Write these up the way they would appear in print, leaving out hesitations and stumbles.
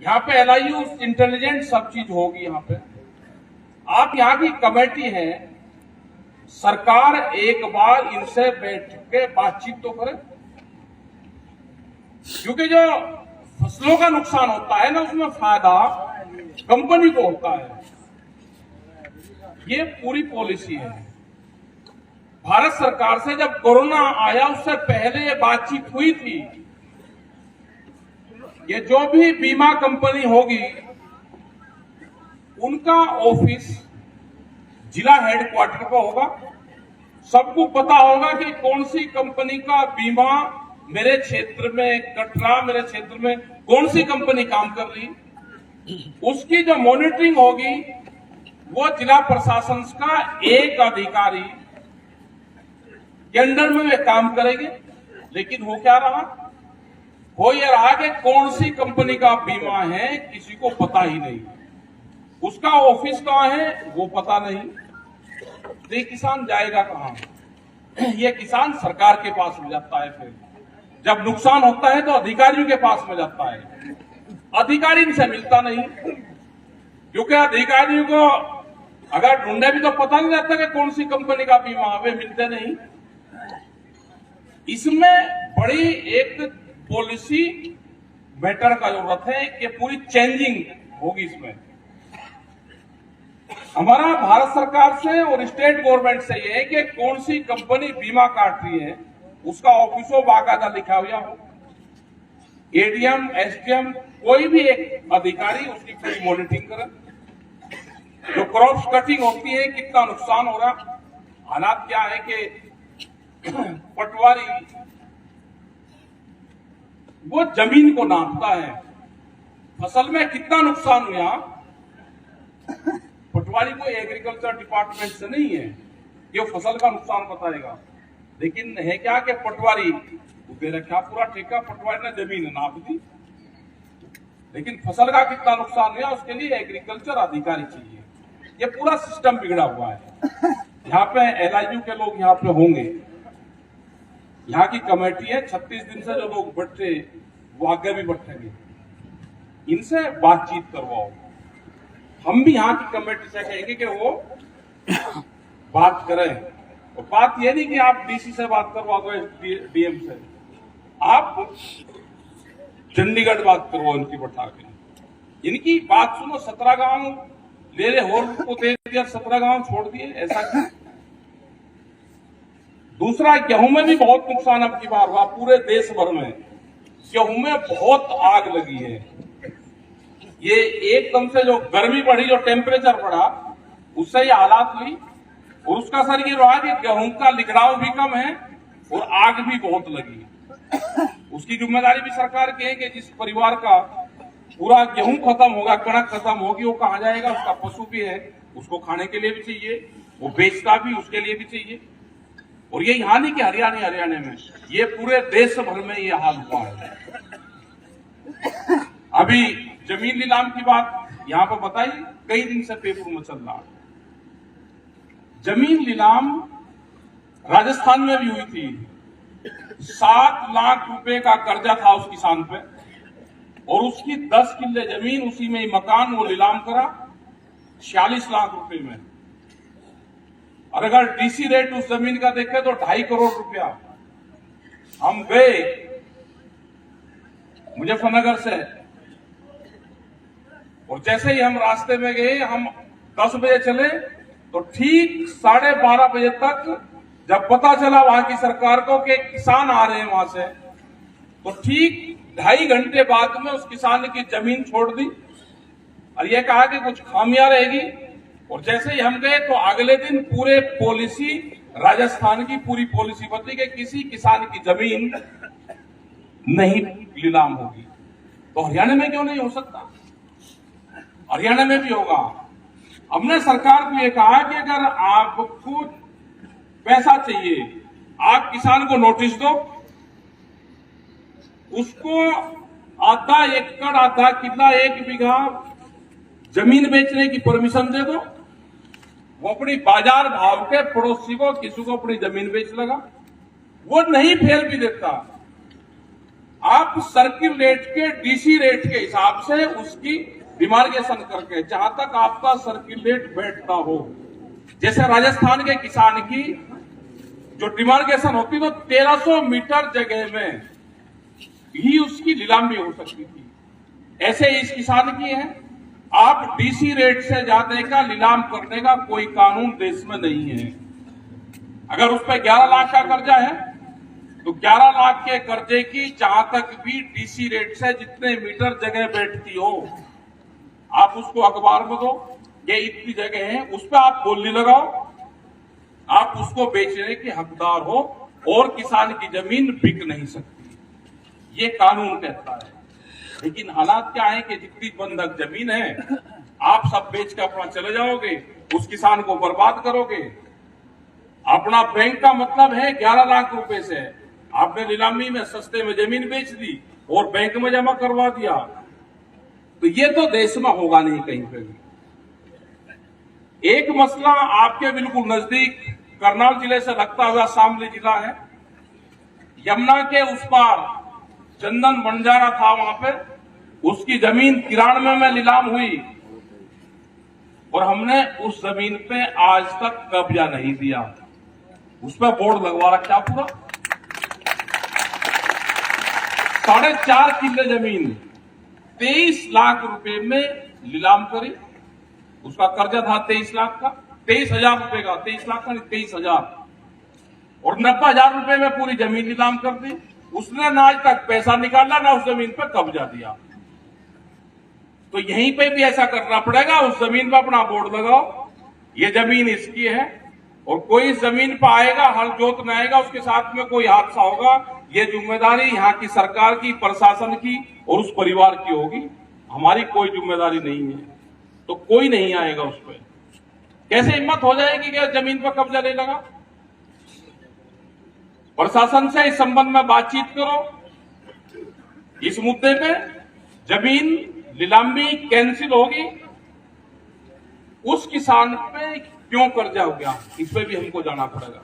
यहाँ पे LIU intelligent सब चीज होगी। यहाँ पे आप यहाँ की कमेटी है, सरकार एक बार इनसे बैठ के बातचीत तो करे, क्योंकि जो फसलों का नुकसान होता है ना, उसमें फायदा कंपनी को होता है। ये पूरी पॉलिसी है भारत सरकार से। जब कोरोना आया उससे पहले ये बातचीत हुई थी। ये जो भी बीमा कंपनी होगी उनका ऑफिस जिला हेडक्वार्टर पर होगा। सबको पता होगा कि कौन सी कंपनी का बीमा मेरे क्षेत्र में कटरा, मेरे क्षेत्र में कौन सी कंपनी काम कर रही। उसकी जो मॉनिटरिंग होगी वो जिला प्रशासन का एक अधिकारी के अंडर में वे काम करेंगे। लेकिन हो क्या रहा, हो ये रहा कि कौन सी कंपनी का बीमा है किसी को पता ही नहीं, उसका ऑफिस कहां है वो पता नहीं। तो ये किसान जाएगा कहां? ये किसान सरकार के पास में जाता है। फिर जब नुकसान होता है तो अधिकारियों के पास में जाता है। अधिकारी इनसे मिलता नहीं, क्योंकि अधिकारियों को अगर ढूंढे भी तो पता नहीं रहता कि कौन सी कंपनी का बीमा, वे मिलते नहीं। इसमें बड़ी एक पॉलिसी मैटर का जरूरत है कि पूरी चेंजिंग होगी। इसमें हमारा भारत सरकार से और स्टेट गवर्नमेंट से ये है कि कौन सी कंपनी बीमा काट रही है उसका ऑफिसों बाकायदा लिखा हुआ हो। ADM, SDM कोई भी एक अधिकारी उसकी पूरी मॉनिटरिंग करे। जो क्रॉप कटिंग होती है, कितना नुकसान हो रहा, हालात क्या है कि पटवारी वो जमीन को नापता है, फसल में कितना नुकसान हुआ। पटवारी को एग्रीकल्चर डिपार्टमेंट से नहीं है कि वो फसल का नुकसान बताएगा। लेकिन है क्या कि पटवारी दे रखा पूरा ठेका, पटवारी ने जमीन नाप दी, लेकिन फसल का कितना नुकसान हुआ उसके लिए एग्रीकल्चर अधिकारी चाहिए। ये पूरा सिस्टम बिगड़ा हुआ है। यहाँ पे LIU के लोग यहाँ पे होंगे, यहाँ की कमेटी है, 36 दिन से जो लोग बैठे वो आगे भी बैठेंगे। इनसे बातचीत करवाओ। हम भी यहाँ की कमेटी से कहेंगे कि वो बात करें। और बात ये नहीं कि आप DC से बात करवा दो, DM से, आप चंडीगढ़ बात करवाओ इनकी बैठा के। इनकी बात सुनो। 17 गांव ले रहे हो को दे दिया, 17 गांव छोड़ दिए, ऐसा क्यों? दूसरा, गेहूं में भी बहुत नुकसान अब की बार हुआ पूरे देश भर में। गेहूं में बहुत आग लगी है। ये एकदम से जो गर्मी बढ़ी, जो टेम्परेचर बढ़ा, उससे ये हालात हुई। और उसका असर ये रहा कि गेहूं का लिगड़ाव भी कम है और आग भी बहुत लगी। उसकी जिम्मेदारी भी सरकार की है कि जिस परिवार का पूरा गेहूं खत्म होगा, कणक खत्म होगी, वो कहाँ जाएगा? उसका पशु भी है, उसको खाने के लिए भी चाहिए, वो बेचता भी उसके लिए भी चाहिए। और ये यहाँ नहीं कि हरियाणा में, ये पूरे देश भर में ये हाल हुआ है। अभी जमीन नीलाम की बात यहाँ पर बताई, कई दिन से पेपर में चल रहा है। जमीन नीलाम राजस्थान में भी हुई थी। 7 लाख रुपए का कर्जा था उस किसान पे, और उसकी 10 किले जमीन, उसी में ही मकान, वो नीलाम करा 46 लाख रुपए में। और अगर DC रेट उस जमीन का देखे तो 2.5 करोड़ रुपया। हम गए मुजफ्फरनगर से, और जैसे ही हम रास्ते में गए, हम 10 बजे चले तो ठीक 12:30 बजे तक जब पता चला वहां की सरकार को कि किसान आ रहे हैं वहां से, तो ठीक 2.5 घंटे बाद में उस किसान की जमीन छोड़ दी और यह कहा कि कुछ खामियां रहेगी। और जैसे ही हम गए तो अगले दिन पूरे पॉलिसी, राजस्थान की पूरी पॉलिसी बदली कि किसी किसान की जमीन नहीं नीलाम होगी। तो हरियाणा में क्यों नहीं हो सकता? हरियाणा में भी होगा। हमने सरकार को यह कहा कि अगर आपको पैसा चाहिए, आप किसान को नोटिस दो, उसको आधा एकड़, आधा किला, 1 बीघा जमीन बेचने की परमिशन दे दो। वो अपनी बाजार भाव के पड़ोसी को, किसी को अपनी जमीन बेच लगा, वो नहीं फेल भी देता। आप सर्किल रेट के डीसी रेट के हिसाब से उसकी डिमार्केशन करके, जहां तक आपका सर्किल रेट बैठता हो, जैसे राजस्थान के किसान की जो डिमार्केशन होती तो 1300 मीटर जगह में ही उसकी नीलामी हो सकती थी, ऐसे इस किसान की है। आप डीसी रेट से ज्यादा का नीलाम करने का कोई कानून देश में नहीं है। अगर उस पर 11 लाख का कर्जा है तो 11 लाख के कर्जे की जहां तक भी डीसी रेट से जितने मीटर जगह बैठती हो, आप उसको अखबार में दो, ये इतनी जगह है, उस पर आप बोली लगाओ, आप उसको बेचने के हकदार हो और किसान की जमीन बिक नहीं सकती, ये कानून कहता है। लेकिन हालात क्या है कि जितनी बंधक जमीन है आप सब बेच कर अपना चले जाओगे, उस किसान को बर्बाद करोगे। अपना बैंक का मतलब है 11 लाख रुपए से आपने नीलामी में सस्ते में जमीन बेच दी और बैंक में जमा करवा दिया, तो ये तो देश में होगा नहीं कहीं पे भी। एक मसला आपके बिल्कुल नजदीक करनाल जिले से लगता हुआ शामली जिला है। यमुना के उस पार चंदन बंजारा था, वहां पे उसकी जमीन 93 में नीलाम हुई और हमने उस जमीन पे आज तक कब्जा नहीं दिया। उस पर बोर्ड लगवा रखा पूरा। 4.5 किले जमीन 23 लाख रुपए में नीलाम करी। उसका कर्जा था 23 लाख का, 23,000 रुपए का, 23 लाख का नहीं 23,000, और 90,000 रुपए में पूरी जमीन नीलाम कर दी। उसने ना आज तक पैसा निकाला ना उस जमीन पर कब्जा दिया। तो यहीं पे भी ऐसा करना पड़ेगा, उस जमीन पर अपना बोर्ड लगाओ, ये जमीन इसकी है, और कोई जमीन पर आएगा हल जोतने आएगा, उसके साथ में कोई हादसा होगा, ये जिम्मेदारी यहाँ की सरकार की, प्रशासन की और उस परिवार की होगी, हमारी कोई जिम्मेदारी नहीं है। तो कोई नहीं आएगा उस पर। कैसे हिम्मत हो जाएगी कि जमीन पर कब्जा ले लगा? प्रशासन से इस संबंध में बातचीत करो। इस मुद्दे पे जमीन नीलामी कैंसिल होगी, उस किसान पे क्यों कर्जा हो गया, इस पे भी हमको जाना पड़ेगा।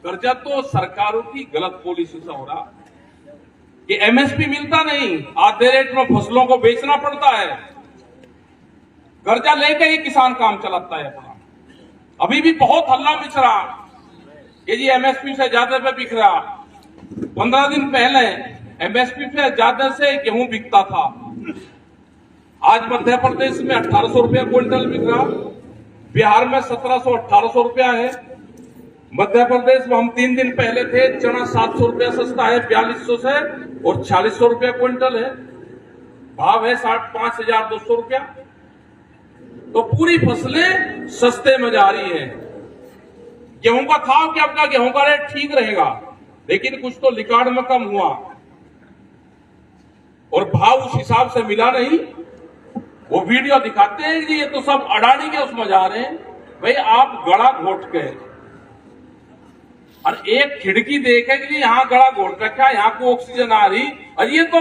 कर्जा तो सरकारों की गलत पॉलिसी से हो रहा, कि एमएसपी मिलता नहीं, आधे रेट में फसलों को बेचना पड़ता है, कर्जा लेके ही किसान काम चलाता है अपना। अभी भी बहुत हल्ला बिछ रहा कि जी एमएसपी से ज्यादा पे बिक रहा। 15 दिन पहले एमएसपी से ज्यादा से गेहूं बिकता था, आज मध्य प्रदेश में 1800 रुपया क्विंटल बिक रहा, बिहार में 1700-1800 रुपया है। मध्य प्रदेश में हम 3 दिन पहले थे, चना 700 रुपया सस्ता है 4200 से, और 4600 रुपया क्विंटल है, भाव है 5,200 रुपया। तो पूरी फसलें सस्ते में जा रही है। गेहूं का था कि आपका गेहूं का रेट ठीक रहेगा, लेकिन कुछ तो रिकॉर्ड में कम हुआ और भाव उस हिसाब से मिला नहीं। वो वीडियो दिखाते हैं कि ये तो सब अडानी के उसमें जा रहे हैं। भाई आप गड़ा घोट के और एक खिड़की देखे कि यहां गड़ा घोट रखा है, यहां को ऑक्सीजन आ रही, और ये तो